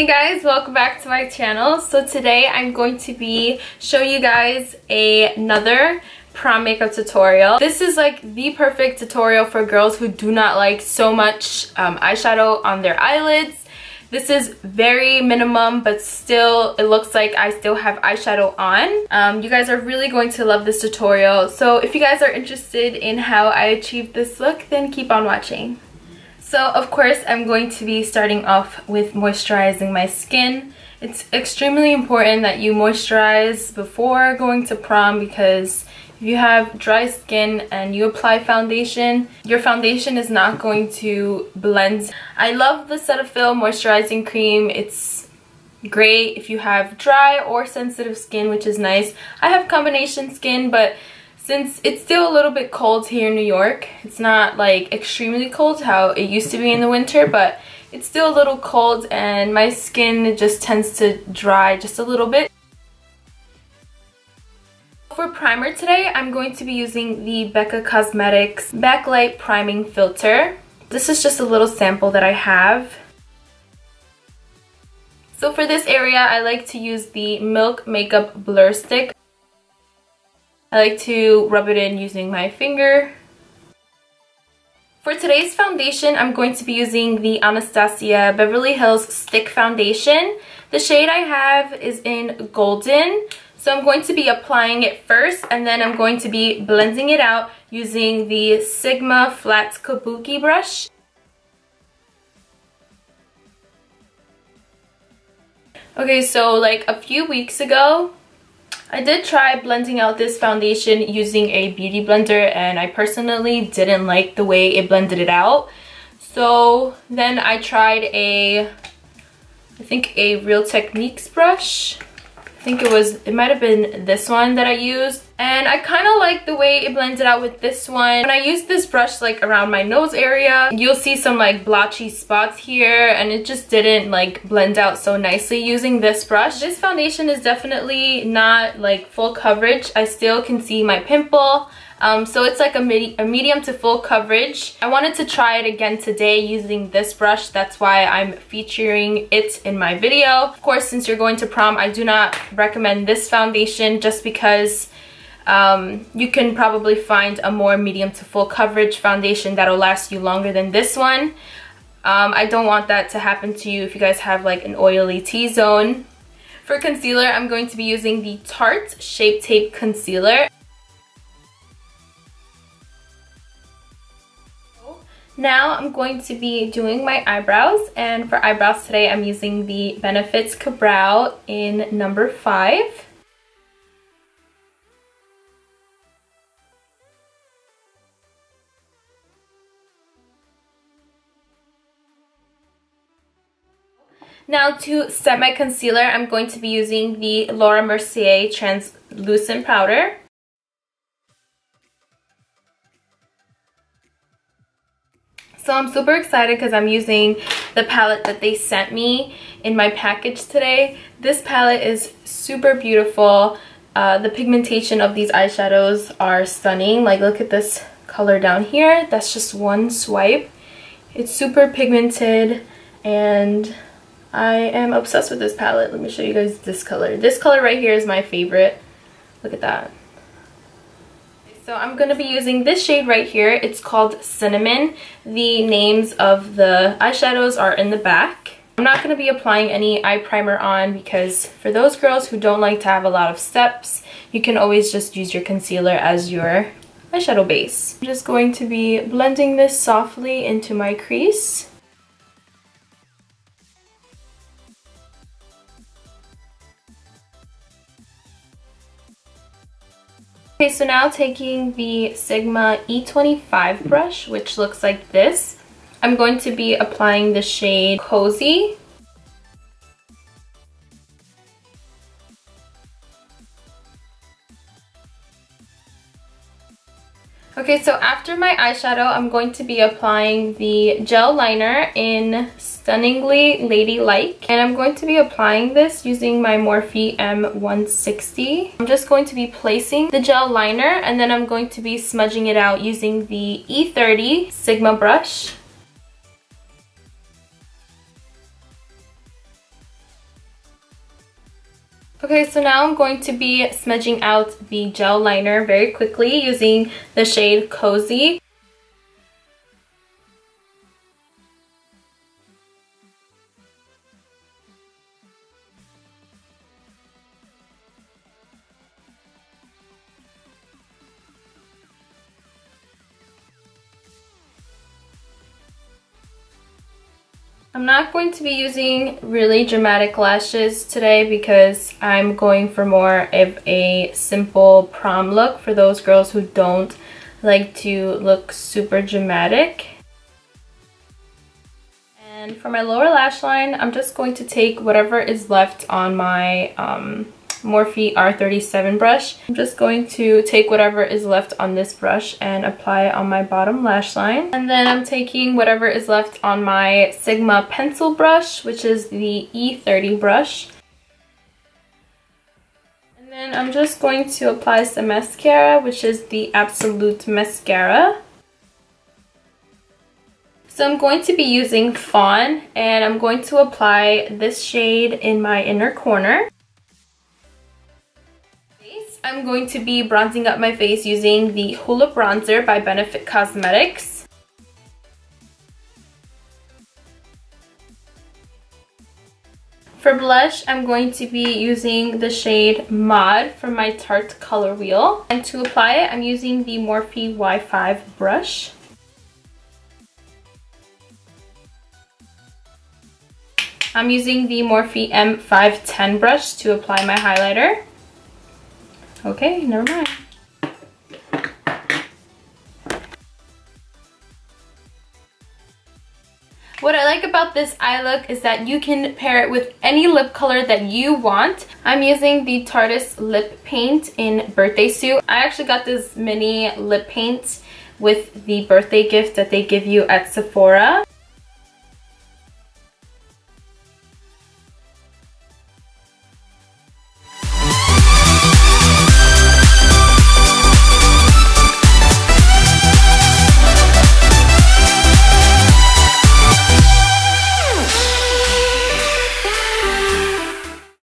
Hey guys, welcome back to my channel. So today I'm going to be showing you guys another prom makeup tutorial. This is like the perfect tutorial for girls who do not like so much eyeshadow on their eyelids. This is very minimum, but still it looks like I still have eyeshadow on. You guys are really going to love this tutorial. So if you guys are interested in how I achieved this look, then keep on watching. So of course I'm going to be starting off with moisturizing my skin. It's extremely important that you moisturize before going to prom, because if you have dry skin and you apply foundation, your foundation is not going to blend. I love the Cetaphil moisturizing cream. It's great if you have dry or sensitive skin, which is nice. I have combination skin, but since it's still a little bit cold here in New York, it's not like extremely cold how it used to be in the winter, but it's still a little cold and my skin just tends to dry just a little bit. For primer today, I'm going to be using the Becca Cosmetics Backlight Priming Filter. This is just a little sample that I have. So for this area, I like to use the Milk Makeup Blur Stick. I like to rub it in using my finger. For today's foundation, I'm going to be using the Anastasia Beverly Hills Stick Foundation. The shade I have is in Golden. So I'm going to be applying it first, and then I'm going to be blending it out using the Sigma Flat Kabuki brush. Okay, so like a few weeks ago, I did try blending out this foundation using a beauty blender, and I personally didn't like the way it blended it out. So then I tried I think a Real Techniques brush. I think it might have been this one that I used, and I kind of like the way it blended out with this one. When I use this brush like around my nose area, you'll see some like blotchy spots here, and it just didn't like blend out so nicely using this brush. This foundation is definitely not like full coverage. I still can see my pimple. So it's like a medium to full coverage. I wanted to try it again today using this brush. That's why I'm featuring it in my video. Of course, since you're going to prom, I do not recommend this foundation just because you can probably find a more medium to full coverage foundation that'll last you longer than this one. I don't want that to happen to you if you guys have like an oily T-zone. For concealer, I'm going to be using the Tarte Shape Tape Concealer. Now I'm going to be doing my eyebrows, and for eyebrows today I'm using the Benefits Ka-Brow in number 5. Now to set my concealer, I'm going to be using the Laura Mercier Translucent Powder. So I'm super excited because I'm using the palette that they sent me in my package today. This palette is super beautiful. The pigmentation of these eyeshadows are stunning. Like, look at this color down here. That's just one swipe. It's super pigmented, and I am obsessed with this palette. Let me show you guys this color. This color right here is my favorite. Look at that. So I'm going to be using this shade right here. It's called Cinnamon. The names of the eyeshadows are in the back. I'm not going to be applying any eye primer on because for those girls who don't like to have a lot of steps, you can always just use your concealer as your eyeshadow base. I'm just going to be blending this softly into my crease. Okay, so now taking the Sigma E25 brush, which looks like this, I'm going to be applying the shade Cozy. Okay, so after my eyeshadow, I'm going to be applying the gel liner in Stunningly Ladylike. And I'm going to be applying this using my Morphe M160. I'm just going to be placing the gel liner, and then I'm going to be smudging it out using the E30 Sigma brush. Okay, so now I'm going to be smudging out the gel liner very quickly using the shade Cozy. I'm not going to be using really dramatic lashes today because I'm going for more of a simple prom look for those girls who don't like to look super dramatic. And for my lower lash line, I'm just going to take whatever is left on my Morphe R37 brush. I'm just going to take whatever is left on this brush and apply it on my bottom lash line. And then I'm taking whatever is left on my Sigma pencil brush, which is the E30 brush. And then I'm just going to apply some mascara, which is the Absolute Mascara. So I'm going to be using Fawn, and I'm going to apply this shade in my inner corner. I'm going to be bronzing up my face using the Hoola bronzer by Benefit Cosmetics. For blush, I'm going to be using the shade Mod from my Tarte Color Wheel. And to apply it, I'm using the Morphe Y5 brush. I'm using the Morphe M510 brush to apply my highlighter. Okay, never mind. What I like about this eye look is that you can pair it with any lip color that you want. I'm using the Tarte lip paint in Birthday Suit. I actually got this mini lip paint with the birthday gift that they give you at Sephora.